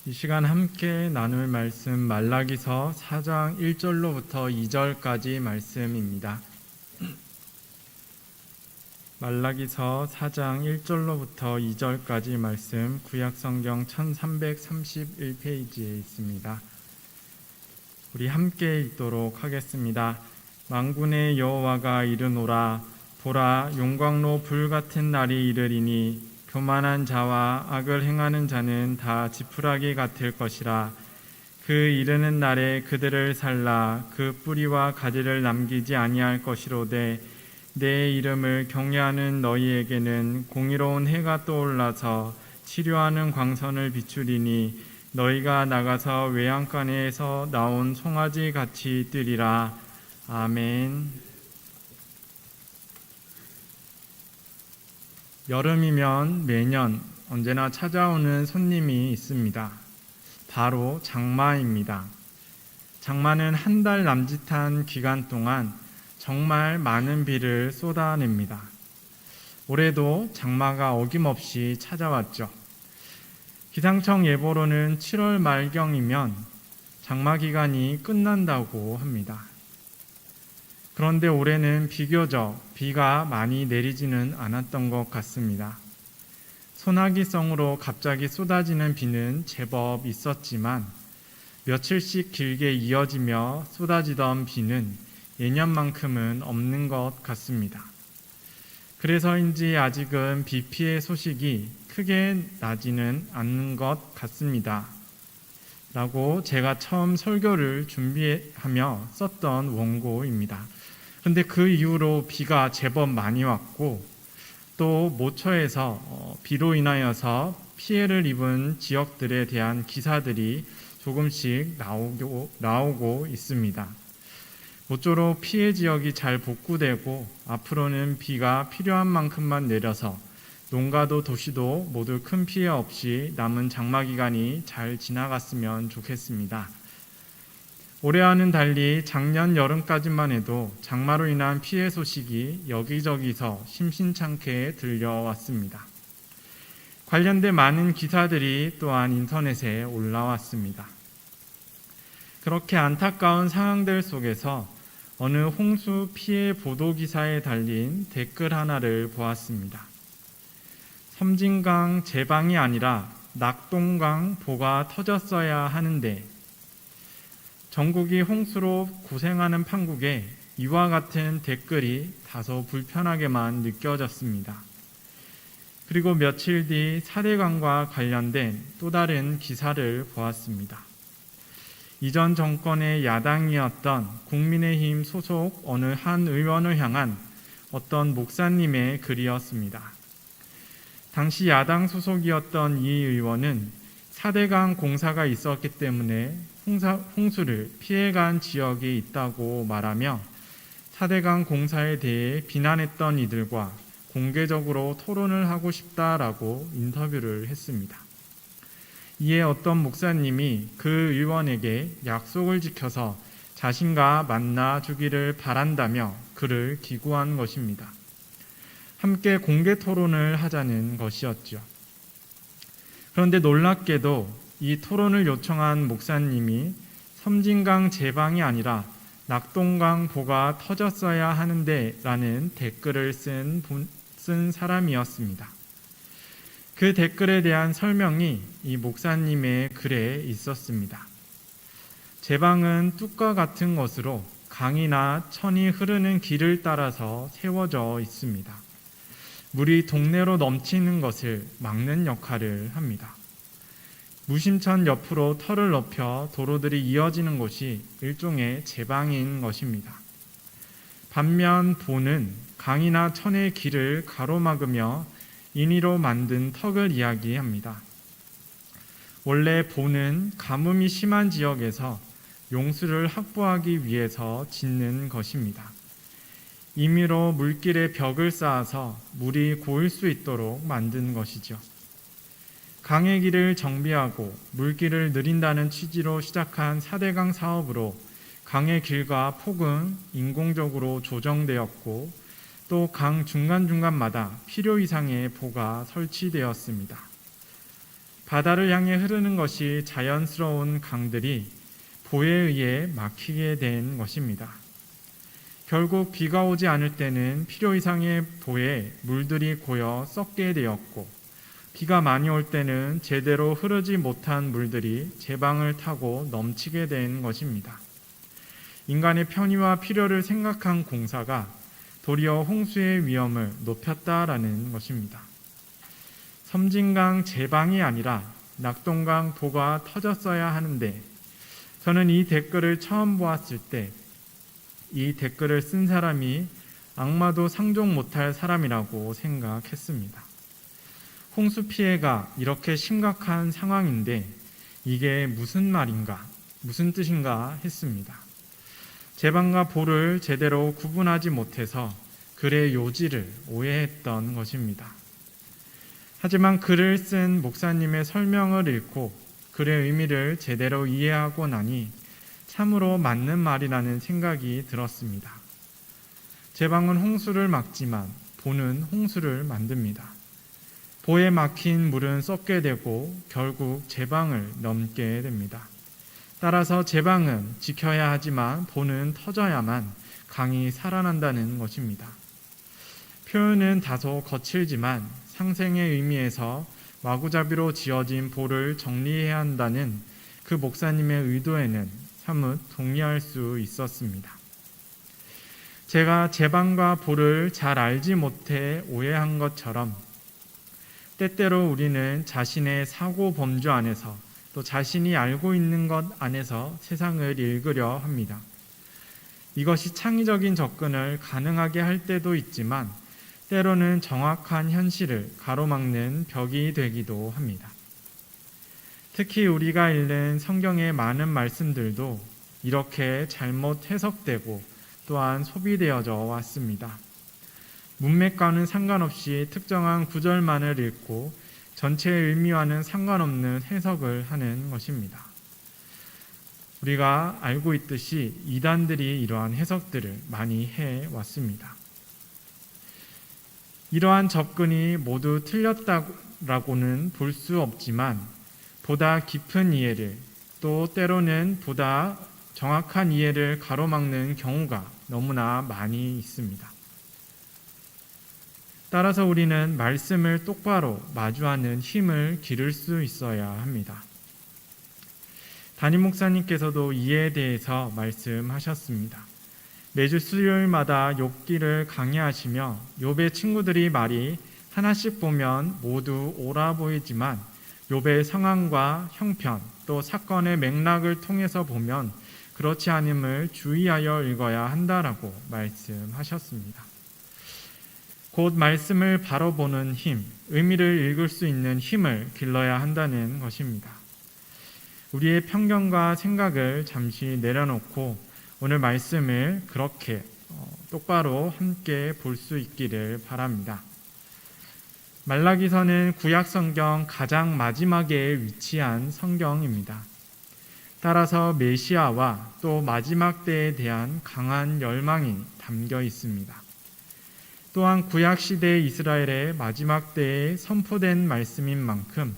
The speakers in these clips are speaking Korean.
이 시간 함께 나눌 말씀 말라기서 4장 1절로부터 2절까지 말씀입니다. 말라기서 4장 1절로부터 2절까지 말씀 구약성경 1331페이지에 있습니다. 우리 함께 읽도록 하겠습니다. 만군의 여호와가 이르노라. 보라, 용광로 불같은 날이 이르리니 교만한 자와 악을 행하는 자는 다 지푸라기 같을 것이라. 그 이르는 날에 그들을 살라. 그 뿌리와 가지를 남기지 아니할 것이로되 내 이름을 경외하는 너희에게는 공의로운 해가 떠올라서 치료하는 광선을 비추리니 너희가 나가서 외양간에서 나온 송아지 같이 뜨리라. 아멘. 여름이면 매년 언제나 찾아오는 손님이 있습니다. 바로 장마입니다. 장마는 한 달 남짓한 기간 동안 정말 많은 비를 쏟아냅니다. 올해도 장마가 어김없이 찾아왔죠. 기상청 예보로는 7월 말경이면 장마 기간이 끝난다고 합니다. 그런데 올해는 비교적 비가 많이 내리지는 않았던 것 같습니다. 소나기성으로 갑자기 쏟아지는 비는 제법 있었지만 며칠씩 길게 이어지며 쏟아지던 비는 예년만큼은 없는 것 같습니다. 그래서인지 아직은 비 피해 소식이 크게 나지는 않는 것 같습니다. 라고 제가 처음 설교를 준비하며 썼던 원고입니다. 그런데 그 이후로 비가 제법 많이 왔고 또 모처에서 비로 인하여서 피해를 입은 지역들에 대한 기사들이 조금씩 나오고 있습니다. 모쪼록 피해 지역이 잘 복구되고 앞으로는 비가 필요한 만큼만 내려서 농가도 도시도 모두 큰 피해 없이 남은 장마 기간이 잘 지나갔으면 좋겠습니다. 올해와는 달리 작년 여름까지만 해도 장마로 인한 피해 소식이 여기저기서 심심찮게 들려왔습니다. 관련된 많은 기사들이 또한 인터넷에 올라왔습니다. 그렇게 안타까운 상황들 속에서 어느 홍수 피해 보도 기사에 달린 댓글 하나를 보았습니다. 섬진강 제방이 아니라 낙동강 보가 터졌어야 하는데 전국이 홍수로 고생하는 판국에 이와 같은 댓글이 다소 불편하게만 느껴졌습니다. 그리고 며칠 뒤 사대강과 관련된 또 다른 기사를 보았습니다. 이전 정권의 야당이었던 국민의힘 소속 어느 한 의원을 향한 어떤 목사님의 글이었습니다. 당시 야당 소속이었던 이 의원은 사대강 공사가 있었기 때문에 홍수를 피해간 지역이 있다고 말하며 사대강 공사에 대해 비난했던 이들과 공개적으로 토론을 하고 싶다라고 인터뷰를 했습니다. 이에 어떤 목사님이 그 의원에게 약속을 지켜서 자신과 만나 주기를 바란다며 그를 기구한 것입니다. 함께 공개 토론을 하자는 것이었죠. 그런데 놀랍게도 이 토론을 요청한 목사님이 섬진강 제방이 아니라 낙동강 보가 터졌어야 하는데 라는 댓글을 쓴 사람이었습니다. 그 댓글에 대한 설명이 이 목사님의 글에 있었습니다. 제방은 뚝과 같은 것으로 강이나 천이 흐르는 길을 따라서 세워져 있습니다. 물이 동네로 넘치는 것을 막는 역할을 합니다. 무심천 옆으로 털을 넓혀 도로들이 이어지는 곳이 일종의 제방인 것입니다. 반면 보는 강이나 천의 길을 가로막으며 인위로 만든 턱을 이야기합니다. 원래 보는 가뭄이 심한 지역에서 용수를 확보하기 위해서 짓는 것입니다. 임의로 물길에 벽을 쌓아서 물이 고일 수 있도록 만든 것이죠. 강의 길을 정비하고 물길을 늘린다는 취지로 시작한 사대강 사업으로 강의 길과 폭은 인공적으로 조정되었고 또 강 중간중간마다 필요 이상의 보가 설치되었습니다. 바다를 향해 흐르는 것이 자연스러운 강들이 보에 의해 막히게 된 것입니다. 결국 비가 오지 않을 때는 필요 이상의 보에 물들이 고여 썩게 되었고, 비가 많이 올 때는 제대로 흐르지 못한 물들이 제방을 타고 넘치게 된 것입니다. 인간의 편의와 필요를 생각한 공사가 도리어 홍수의 위험을 높였다라는 것입니다. 섬진강 제방이 아니라 낙동강 보가 터졌어야 하는데, 저는 이 댓글을 처음 보았을 때 이 댓글을 쓴 사람이 악마도 상종 못할 사람이라고 생각했습니다. 홍수 피해가 이렇게 심각한 상황인데 이게 무슨 말인가, 무슨 뜻인가 했습니다. 제방과 보를 제대로 구분하지 못해서 글의 요지를 오해했던 것입니다. 하지만 글을 쓴 목사님의 설명을 읽고 글의 의미를 제대로 이해하고 나니 참으로 맞는 말이라는 생각이 들었습니다. 제방은 홍수를 막지만 보는 홍수를 만듭니다. 보에 막힌 물은 썩게 되고 결국 제방을 넘게 됩니다. 따라서 제방은 지켜야 하지만 보는 터져야만 강이 살아난다는 것입니다. 표현은 다소 거칠지만 상생의 의미에서 마구잡이로 지어진 보를 정리해야 한다는 그 목사님의 의도에는 사뭇 동의할 수 있었습니다. 제가 제방과 보를 잘 알지 못해 오해한 것처럼 때때로 우리는 자신의 사고 범주 안에서 또 자신이 알고 있는 것 안에서 세상을 읽으려 합니다. 이것이 창의적인 접근을 가능하게 할 때도 있지만 때로는 정확한 현실을 가로막는 벽이 되기도 합니다. 특히 우리가 읽는 성경의 많은 말씀들도 이렇게 잘못 해석되고 또한 소비되어져 왔습니다. 문맥과는 상관없이 특정한 구절만을 읽고 전체의 의미와는 상관없는 해석을 하는 것입니다. 우리가 알고 있듯이 이단들이 이러한 해석들을 많이 해왔습니다. 이러한 접근이 모두 틀렸다고는 볼 수 없지만 보다 깊은 이해를 또 때로는 보다 정확한 이해를 가로막는 경우가 너무나 많이 있습니다. 따라서 우리는 말씀을 똑바로 마주하는 힘을 기를 수 있어야 합니다. 담임 목사님께서도 이에 대해서 말씀하셨습니다. 매주 수요일마다 욥기를 강의하시며 욥의 친구들이 말이 하나씩 보면 모두 옳아 보이지만 욥의 상황과 형편 또 사건의 맥락을 통해서 보면 그렇지 않음을 주의하여 읽어야 한다라고 말씀하셨습니다. 곧 말씀을 바로 보는 힘, 의미를 읽을 수 있는 힘을 길러야 한다는 것입니다. 우리의 편견과 생각을 잠시 내려놓고 오늘 말씀을 그렇게 똑바로 함께 볼 수 있기를 바랍니다. 말라기서는 구약 성경 가장 마지막에 위치한 성경입니다. 따라서 메시아와 또 마지막 때에 대한 강한 열망이 담겨 있습니다. 또한 구약 시대 이스라엘의 마지막 때에 선포된 말씀인 만큼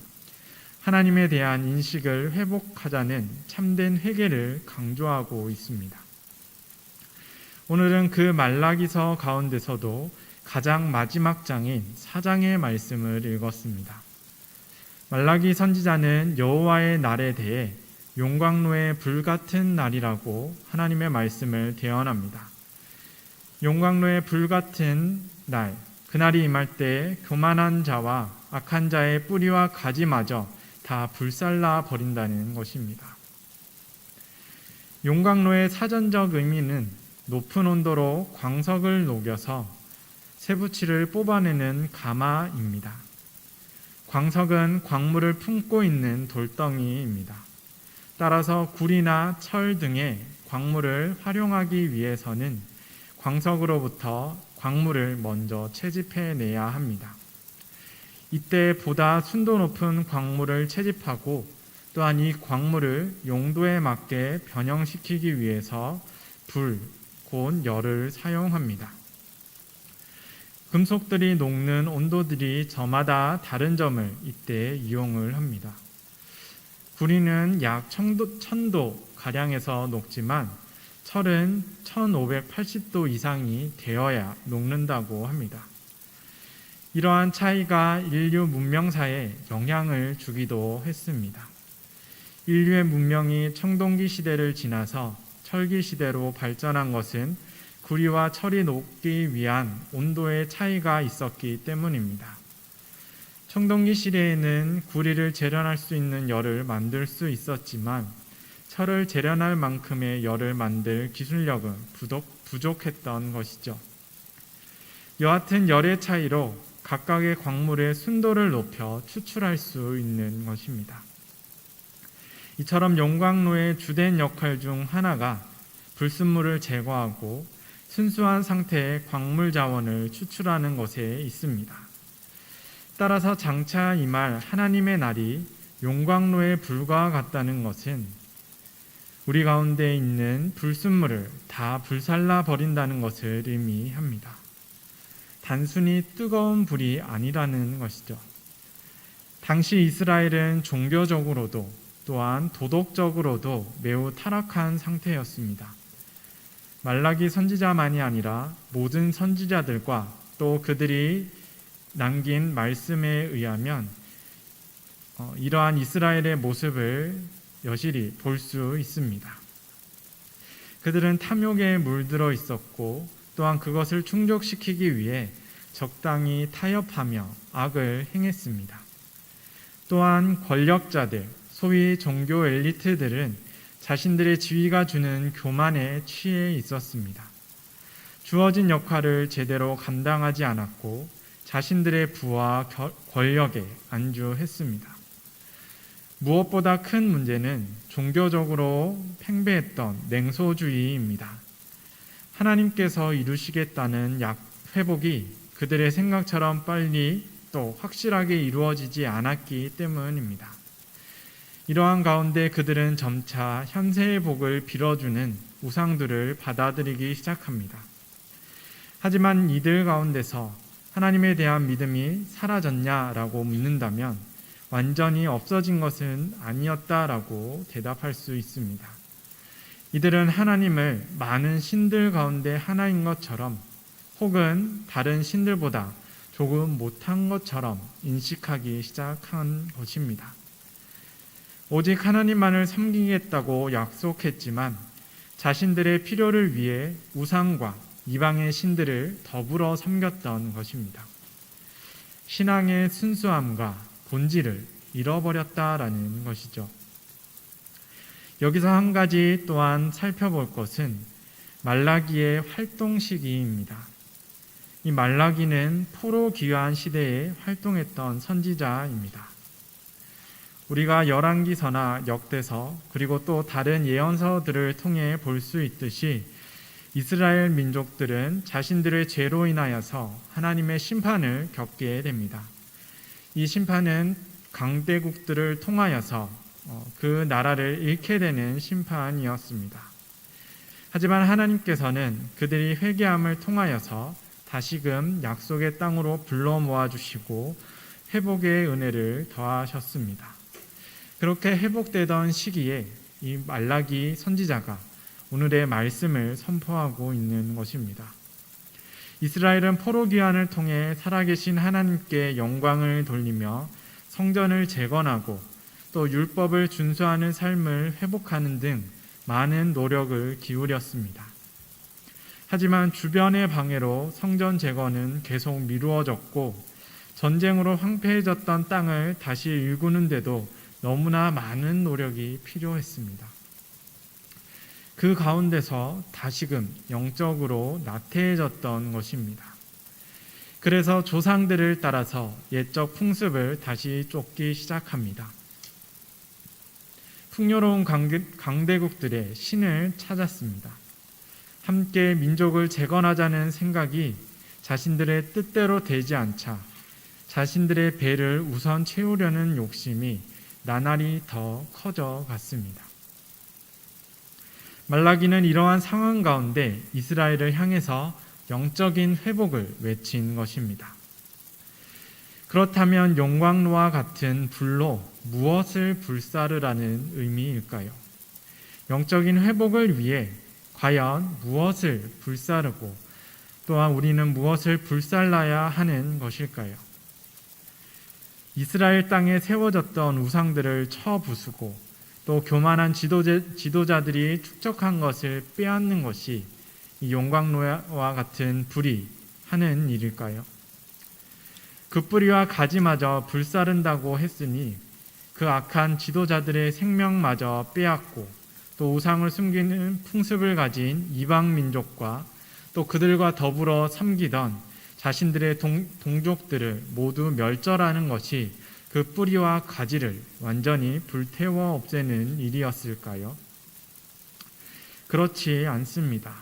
하나님에 대한 인식을 회복하자는 참된 회개를 강조하고 있습니다. 오늘은 그 말라기서 가운데서도 가장 마지막 장인 4장의 말씀을 읽었습니다. 말라기 선지자는 여호와의 날에 대해 용광로의 불같은 날이라고 하나님의 말씀을 대언합니다. 용광로의 불같은 날, 그날이 임할 때 교만한 자와 악한 자의 뿌리와 가지마저 다 불살라 버린다는 것입니다. 용광로의 사전적 의미는 높은 온도로 광석을 녹여서 쇠붙이를 뽑아내는 가마입니다. 광석은 광물을 품고 있는 돌덩이입니다. 따라서 구리나 철 등의 광물을 활용하기 위해서는 광석으로부터 광물을 먼저 채집해내야 합니다. 이때 보다 순도 높은 광물을 채집하고 또한 이 광물을 용도에 맞게 변형시키기 위해서 불, 곧 열을 사용합니다. 금속들이 녹는 온도들이 저마다 다른 점을 이때 이용을 합니다. 구리는 약 1000도 가량에서 녹지만 철은 1580도 이상이 되어야 녹는다고 합니다. 이러한 차이가 인류 문명사에 영향을 주기도 했습니다. 인류의 문명이 청동기 시대를 지나서 철기 시대로 발전한 것은 구리와 철이 녹기 위한 온도의 차이가 있었기 때문입니다. 청동기 시대에는 구리를 재련할 수 있는 열을 만들 수 있었지만 철을 재련할 만큼의 열을 만들 기술력은 부족했던 것이죠. 여하튼 열의 차이로 각각의 광물의 순도를 높여 추출할 수 있는 것입니다. 이처럼 용광로의 주된 역할 중 하나가 불순물을 제거하고 순수한 상태의 광물 자원을 추출하는 것에 있습니다. 따라서 장차 임할 하나님의 날이 용광로의 불과 같다는 것은 우리 가운데 있는 불순물을 다 불살라 버린다는 것을 의미합니다. 단순히 뜨거운 불이 아니라는 것이죠. 당시 이스라엘은 종교적으로도 또한 도덕적으로도 매우 타락한 상태였습니다. 말라기 선지자만이 아니라 모든 선지자들과 또 그들이 남긴 말씀에 의하면 이러한 이스라엘의 모습을 여실히 볼 수 있습니다. 그들은 탐욕에 물들어 있었고 또한 그것을 충족시키기 위해 적당히 타협하며 악을 행했습니다. 또한 권력자들, 소위 종교 엘리트들은 자신들의 지위가 주는 교만에 취해 있었습니다. 주어진 역할을 제대로 감당하지 않았고 자신들의 부와 권력에 안주했습니다. 무엇보다 큰 문제는 종교적으로 팽배했던 냉소주의입니다. 하나님께서 이루시겠다는 회복이 그들의 생각처럼 빨리 또 확실하게 이루어지지 않았기 때문입니다. 이러한 가운데 그들은 점차 현세의 복을 빌어주는 우상들을 받아들이기 시작합니다. 하지만 이들 가운데서 하나님에 대한 믿음이 사라졌냐라고 묻는다면 완전히 없어진 것은 아니었다라고 대답할 수 있습니다. 이들은 하나님을 많은 신들 가운데 하나인 것처럼 혹은 다른 신들보다 조금 못한 것처럼 인식하기 시작한 것입니다. 오직 하나님만을 섬기겠다고 약속했지만 자신들의 필요를 위해 우상과 이방의 신들을 더불어 섬겼던 것입니다. 신앙의 순수함과 본질을 잃어버렸다라는 것이죠. 여기서 한 가지 또한 살펴볼 것은 말라기의 활동 시기입니다. 이 말라기는 포로 귀환 시대에 활동했던 선지자입니다. 우리가 열왕기서나 역대서 그리고 또 다른 예언서들을 통해 볼 수 있듯이 이스라엘 민족들은 자신들의 죄로 인하여서 하나님의 심판을 겪게 됩니다. 이 심판은 강대국들을 통하여서 그 나라를 잃게 되는 심판이었습니다. 하지만 하나님께서는 그들이 회개함을 통하여서 다시금 약속의 땅으로 불러 모아주시고 회복의 은혜를 더하셨습니다. 그렇게 회복되던 시기에 이 말라기 선지자가 오늘의 말씀을 선포하고 있는 것입니다. 이스라엘은 포로 귀환을 통해 살아계신 하나님께 영광을 돌리며 성전을 재건하고 또 율법을 준수하는 삶을 회복하는 등 많은 노력을 기울였습니다. 하지만 주변의 방해로 성전 재건은 계속 미루어졌고 전쟁으로 황폐해졌던 땅을 다시 일구는데도 너무나 많은 노력이 필요했습니다. 그 가운데서 다시금 영적으로 나태해졌던 것입니다. 그래서 조상들을 따라서 옛적 풍습을 다시 쫓기 시작합니다. 풍요로운 강대국들의 신을 찾았습니다. 함께 민족을 재건하자는 생각이 자신들의 뜻대로 되지 않자 자신들의 배를 우선 채우려는 욕심이 나날이 더 커져 갔습니다. 말라기는 이러한 상황 가운데 이스라엘을 향해서 영적인 회복을 외친 것입니다. 그렇다면 용광로와 같은 불로 무엇을 불사르라는 의미일까요? 영적인 회복을 위해 과연 무엇을 불사르고 또한 우리는 무엇을 불살라야 하는 것일까요? 이스라엘 땅에 세워졌던 우상들을 쳐부수고 또 교만한 지도자들이 축적한 것을 빼앗는 것이 이 용광로와 같은 불이 하는 일일까요? 그 뿌리와 가지마저 불사른다고 했으니 그 악한 지도자들의 생명마저 빼앗고 또 우상을 숨기는 풍습을 가진 이방 민족과 또 그들과 더불어 섬기던 자신들의 동족들을 모두 멸절하는 것이 그 뿌리와 가지를 완전히 불태워 없애는 일이었을까요? 그렇지 않습니다.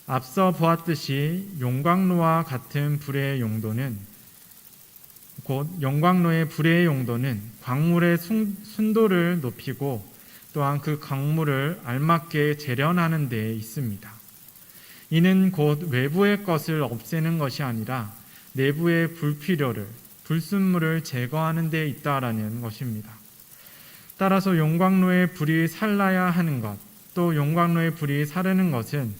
앞서 보았듯이 용광로와 같은 불의 용도는 곧 용광로의 불의 용도는 광물의 순도를 높이고 또한 그 광물을 알맞게 재련하는 데 있습니다. 이는 곧 외부의 것을 없애는 것이 아니라 내부의 불필요를, 불순물을 제거하는 데 있다라는 것입니다. 따라서 용광로의 불이 살라야 하는 것, 또 용광로의 불이 사르는 것은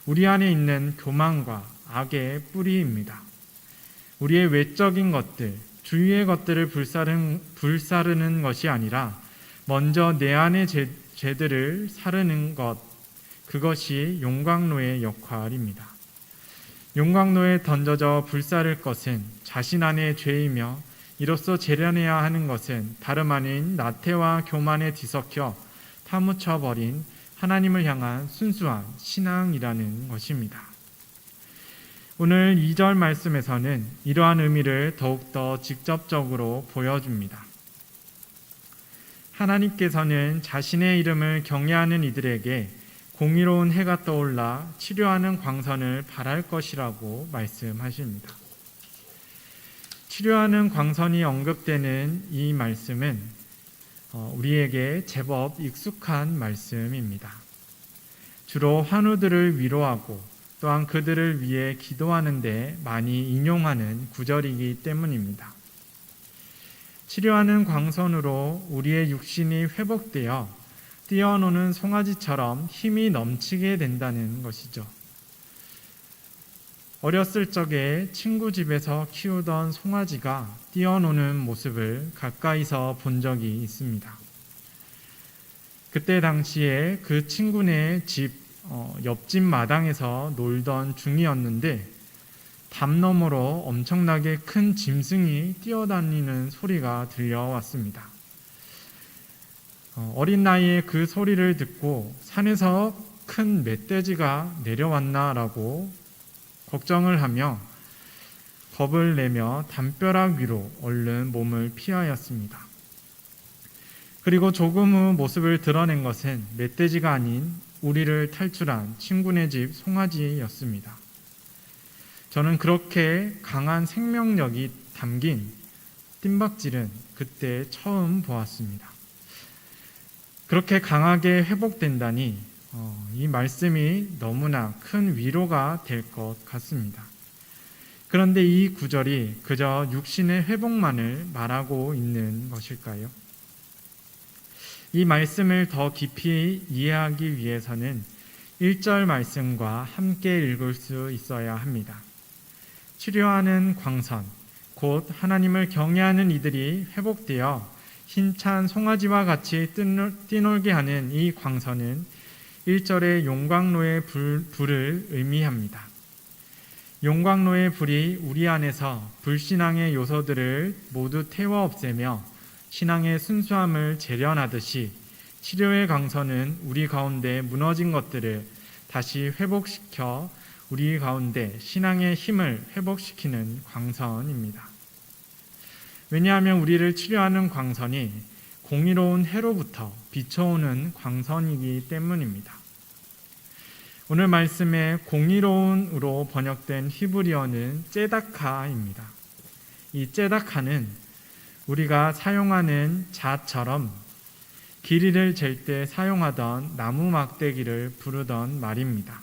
우리 안에 있는 교만과 악의 뿌리입니다. 우리의 외적인 것들, 주위의 것들을 불사르는 것이 아니라 먼저 내 안의 죄들을 사르는 것, 그것이 용광로의 역할입니다. 용광로에 던져져 불사를 것은 자신 안의 죄이며 이로써 재련해야 하는 것은 다름 아닌 나태와 교만에 뒤섞여 파묻혀버린 하나님을 향한 순수한 신앙이라는 것입니다. 오늘 2절 말씀에서는 이러한 의미를 더욱더 직접적으로 보여줍니다. 하나님께서는 자신의 이름을 경외하는 이들에게 공의로운 해가 떠올라 치료하는 광선을 발할 것이라고 말씀하십니다. 치료하는 광선이 언급되는 이 말씀은 우리에게 제법 익숙한 말씀입니다. 주로 환우들을 위로하고 또한 그들을 위해 기도하는 데 많이 인용하는 구절이기 때문입니다. 치료하는 광선으로 우리의 육신이 회복되어 뛰어노는 송아지처럼 힘이 넘치게 된다는 것이죠. 어렸을 적에 친구 집에서 키우던 송아지가 뛰어노는 모습을 가까이서 본 적이 있습니다. 그때 당시에 그 친구네 집 옆집 마당에서 놀던 중이었는데 담 너머로 엄청나게 큰 짐승이 뛰어다니는 소리가 들려왔습니다. 어린 나이에 그 소리를 듣고 산에서 큰 멧돼지가 내려왔나라고 걱정을 하며 겁을 내며 담벼락 위로 얼른 몸을 피하였습니다. 그리고 조금 후 모습을 드러낸 것은 멧돼지가 아닌 우리를 탈출한 친구네 집 송아지였습니다. 저는 그렇게 강한 생명력이 담긴 뜀박질은 그때 처음 보았습니다. 그렇게 강하게 회복된다니 이 말씀이 너무나 큰 위로가 될 것 같습니다. 그런데 이 구절이 그저 육신의 회복만을 말하고 있는 것일까요? 이 말씀을 더 깊이 이해하기 위해서는 1절 말씀과 함께 읽을 수 있어야 합니다. 치료하는 광선, 곧 하나님을 경외하는 이들이 회복되어 힘찬 송아지와 같이 뛰놀게 하는 이 광선은 1절의 용광로의 불을 의미합니다. 용광로의 불이 우리 안에서 불신앙의 요소들을 모두 태워 없애며 신앙의 순수함을 재련하듯이 치료의 광선은 우리 가운데 무너진 것들을 다시 회복시켜 우리 가운데 신앙의 힘을 회복시키는 광선입니다. 왜냐하면 우리를 치료하는 광선이 공의로운 해로부터 비춰오는 광선이기 때문입니다. 오늘 말씀에 공의로운으로 번역된 히브리어는 ጼ다카입니다. 이 ጼ다카는 우리가 사용하는 잣처럼 길이를 잴 때 사용하던 나무 막대기를 부르던 말입니다.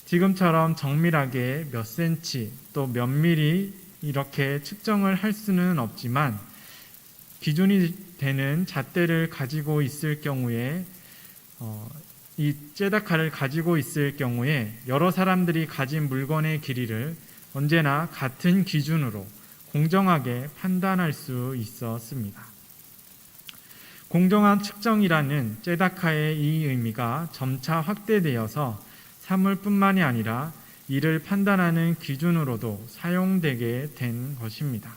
지금처럼 정밀하게 몇 센치 또 몇 미리 이렇게 측정을 할 수는 없지만 기준이 되는 잣대를 가지고 있을 경우에 이 째다카를 가지고 있을 경우에 여러 사람들이 가진 물건의 길이를 언제나 같은 기준으로 공정하게 판단할 수 있었습니다. 공정한 측정이라는 째다카의 이 의미가 점차 확대되어서 사물뿐만이 아니라 이를 판단하는 기준으로도 사용되게 된 것입니다.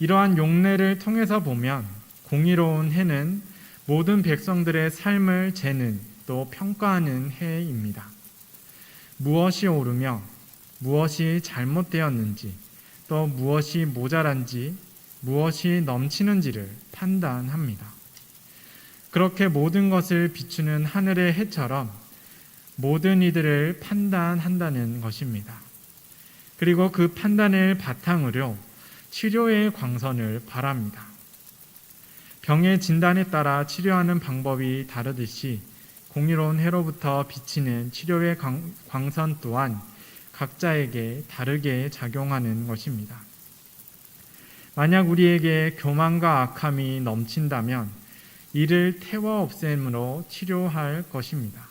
이러한 용례를 통해서 보면 공의로운 해는 모든 백성들의 삶을 재는 또 평가하는 해입니다. 무엇이 옳으며 무엇이 잘못되었는지 또 무엇이 모자란지 무엇이 넘치는지를 판단합니다. 그렇게 모든 것을 비추는 하늘의 해처럼 모든 이들을 판단한다는 것입니다. 그리고 그 판단을 바탕으로 치료의 광선을 발합니다. 병의 진단에 따라 치료하는 방법이 다르듯이 공의로운 해로부터 비치는 치료의 광선 또한 각자에게 다르게 작용하는 것입니다. 만약 우리에게 교만과 악함이 넘친다면 이를 태워 없앰으로 치료할 것입니다.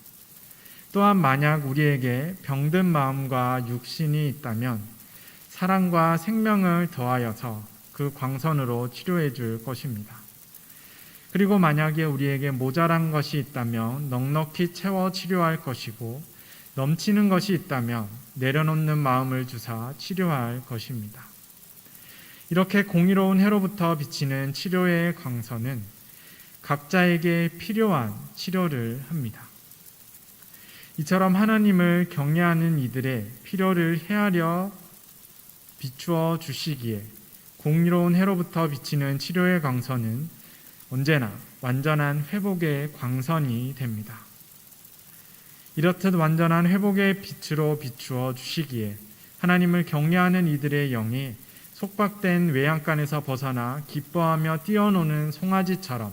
또한 만약 우리에게 병든 마음과 육신이 있다면 사랑과 생명을 더하여서 그 광선으로 치료해 줄 것입니다. 그리고 만약에 우리에게 모자란 것이 있다면 넉넉히 채워 치료할 것이고 넘치는 것이 있다면 내려놓는 마음을 주사 치료할 것입니다. 이렇게 공의로운 해로부터 비치는 치료의 광선은 각자에게 필요한 치료를 합니다. 이처럼 하나님을 경외하는 이들의 필요를 헤아려 비추어 주시기에 공의로운 해로부터 비치는 치료의 광선은 언제나 완전한 회복의 광선이 됩니다. 이렇듯 완전한 회복의 빛으로 비추어 주시기에 하나님을 경외하는 이들의 영이 속박된 외양간에서 벗어나 기뻐하며 뛰어노는 송아지처럼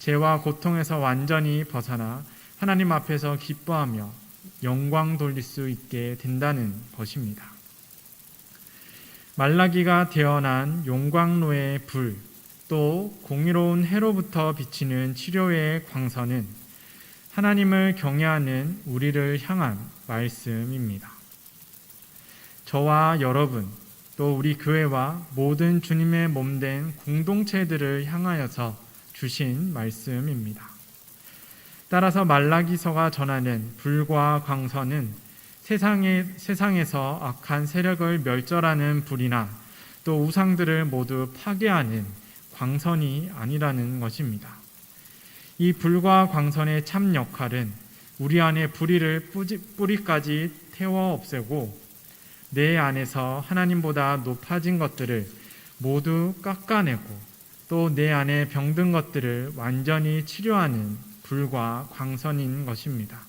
죄와 고통에서 완전히 벗어나 하나님 앞에서 기뻐하며 영광 돌릴 수 있게 된다는 것입니다. 말라기가 태어난 용광로의 불, 또 공의로운 해로부터 비치는 치료의 광선은 하나님을 경외하는 우리를 향한 말씀입니다. 저와 여러분, 또 우리 교회와 모든 주님의 몸된 공동체들을 향하여서 주신 말씀입니다. 따라서 말라기서가 전하는 불과 광선은 세상에서 악한 세력을 멸절하는 불이나 또 우상들을 모두 파괴하는 광선이 아니라는 것입니다. 이 불과 광선의 참 역할은 우리 안에 불의를 뿌리까지 태워 없애고 내 안에서 하나님보다 높아진 것들을 모두 깎아내고 또 내 안에 병든 것들을 완전히 치료하는 불과 광선인 것입니다.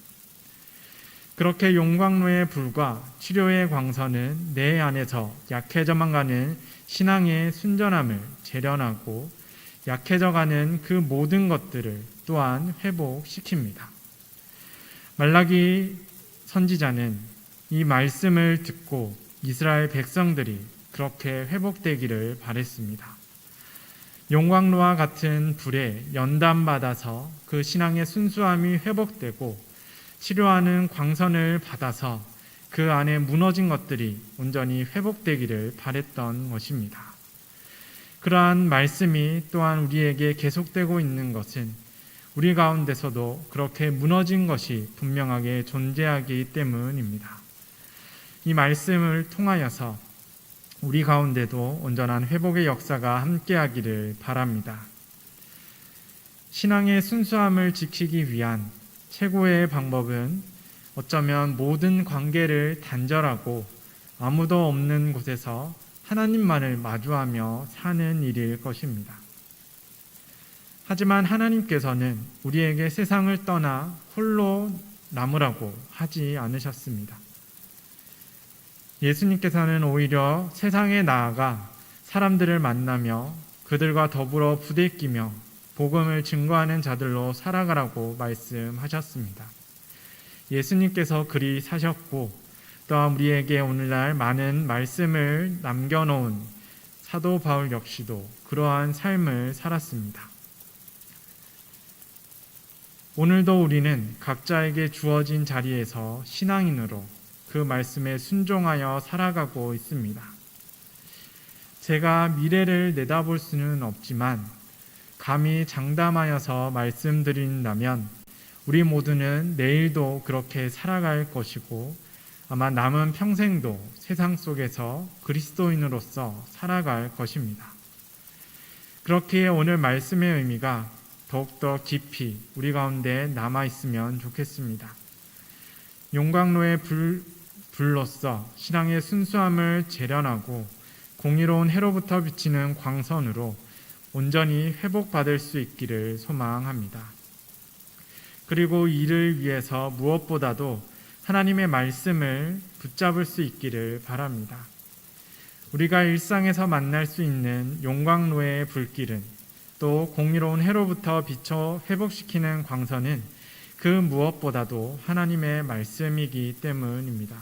그렇게 용광로의 불과 치료의 광선은 내 안에서 약해져만 가는 신앙의 순전함을 재련하고 약해져가는 그 모든 것들을 또한 회복시킵니다. 말라기 선지자는 이 말씀을 듣고 이스라엘 백성들이 그렇게 회복되기를 바랬습니다. 용광로와 같은 불에 연단받아서 그 신앙의 순수함이 회복되고 치료하는 광선을 받아서 그 안에 무너진 것들이 온전히 회복되기를 바랬던 것입니다. 그러한 말씀이 또한 우리에게 계속되고 있는 것은 우리 가운데서도 그렇게 무너진 것이 분명하게 존재하기 때문입니다. 이 말씀을 통하여서 우리 가운데도 온전한 회복의 역사가 함께하기를 바랍니다. 신앙의 순수함을 지키기 위한 최고의 방법은 어쩌면 모든 관계를 단절하고 아무도 없는 곳에서 하나님만을 마주하며 사는 일일 것입니다. 하지만 하나님께서는 우리에게 세상을 떠나 홀로 남으라고 하지 않으셨습니다. 예수님께서는 오히려 세상에 나아가 사람들을 만나며 그들과 더불어 부대끼며 복음을 증거하는 자들로 살아가라고 말씀하셨습니다. 예수님께서 그리 사셨고 또한 우리에게 오늘날 많은 말씀을 남겨놓은 사도 바울 역시도 그러한 삶을 살았습니다. 오늘도 우리는 각자에게 주어진 자리에서 신앙인으로 그 말씀에 순종하여 살아가고 있습니다. 제가 미래를 내다볼 수는 없지만 감히 장담하여서 말씀드린다면 우리 모두는 내일도 그렇게 살아갈 것이고 아마 남은 평생도 세상 속에서 그리스도인으로서 살아갈 것입니다. 그렇기에 오늘 말씀의 의미가 더욱더 깊이 우리 가운데 남아있으면 좋겠습니다. 용광로의 불로서 신앙의 순수함을 재련하고 공의로운 해로부터 비치는 광선으로 온전히 회복받을 수 있기를 소망합니다. 그리고 이를 위해서 무엇보다도 하나님의 말씀을 붙잡을 수 있기를 바랍니다. 우리가 일상에서 만날 수 있는 용광로의 불길은 또 공의로운 해로부터 비춰 회복시키는 광선은 그 무엇보다도 하나님의 말씀이기 때문입니다.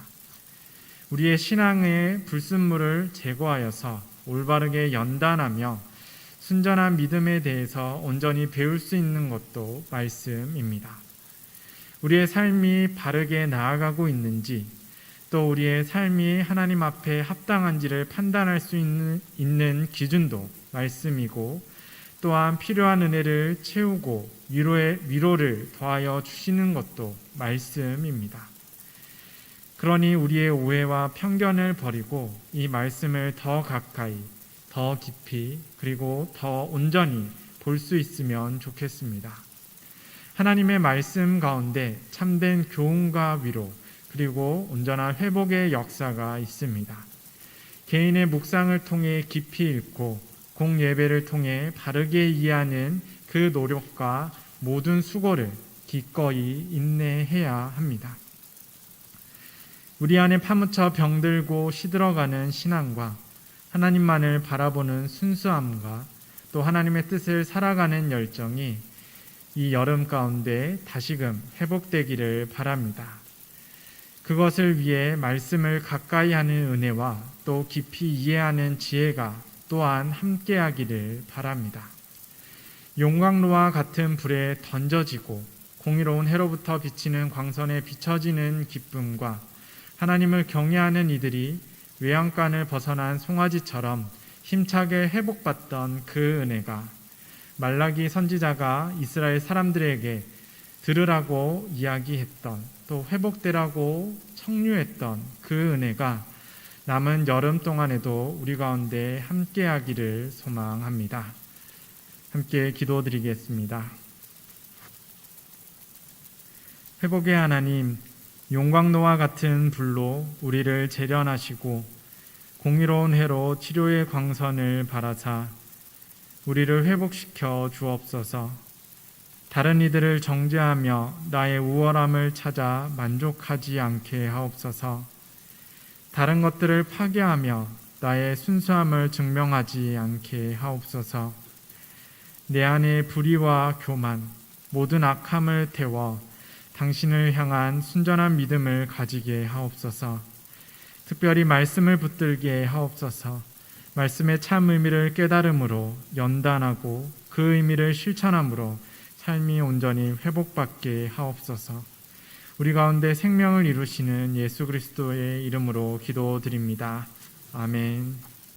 우리의 신앙의 불순물을 제거하여서 올바르게 연단하며 순전한 믿음에 대해서 온전히 배울 수 있는 것도 말씀입니다. 우리의 삶이 바르게 나아가고 있는지 또 우리의 삶이 하나님 앞에 합당한지를 판단할 수 있는 기준도 말씀이고 또한 필요한 은혜를 채우고 위로를 더하여 주시는 것도 말씀입니다. 그러니 우리의 오해와 편견을 버리고 이 말씀을 더 가까이, 더 깊이, 그리고 더 온전히 볼 수 있으면 좋겠습니다. 하나님의 말씀 가운데 참된 교훈과 위로, 그리고 온전한 회복의 역사가 있습니다. 개인의 묵상을 통해 깊이 읽고 공예배를 통해 바르게 이해하는 그 노력과 모든 수고를 기꺼이 인내해야 합니다. 우리 안에 파묻혀 병들고 시들어가는 신앙과 하나님만을 바라보는 순수함과 또 하나님의 뜻을 살아가는 열정이 이 여름 가운데 다시금 회복되기를 바랍니다. 그것을 위해 말씀을 가까이 하는 은혜와 또 깊이 이해하는 지혜가 또한 함께하기를 바랍니다. 용광로와 같은 불에 던져지고 공의로운 해로부터 비치는 광선에 비춰지는 기쁨과 하나님을 경외하는 이들이 외양간을 벗어난 송아지처럼 힘차게 회복받던 그 은혜가 말라기 선지자가 이스라엘 사람들에게 들으라고 이야기했던 또 회복되라고 청유했던 그 은혜가 남은 여름 동안에도 우리 가운데 함께하기를 소망합니다. 함께 기도드리겠습니다. 회복의 하나님, 용광로와 같은 불로 우리를 재련하시고 공의로운 해로 치료의 광선을 바라사 우리를 회복시켜 주옵소서. 다른 이들을 정죄하며 나의 우월함을 찾아 만족하지 않게 하옵소서. 다른 것들을 파괴하며 나의 순수함을 증명하지 않게 하옵소서. 내 안의 불의와 교만, 모든 악함을 태워 당신을 향한 순전한 믿음을 가지게 하옵소서. 특별히 말씀을 붙들게 하옵소서. 말씀의 참 의미를 깨달음으로 연단하고 그 의미를 실천함으로 삶이 온전히 회복받게 하옵소서. 우리 가운데 생명을 이루시는 예수 그리스도의 이름으로 기도드립니다. 아멘.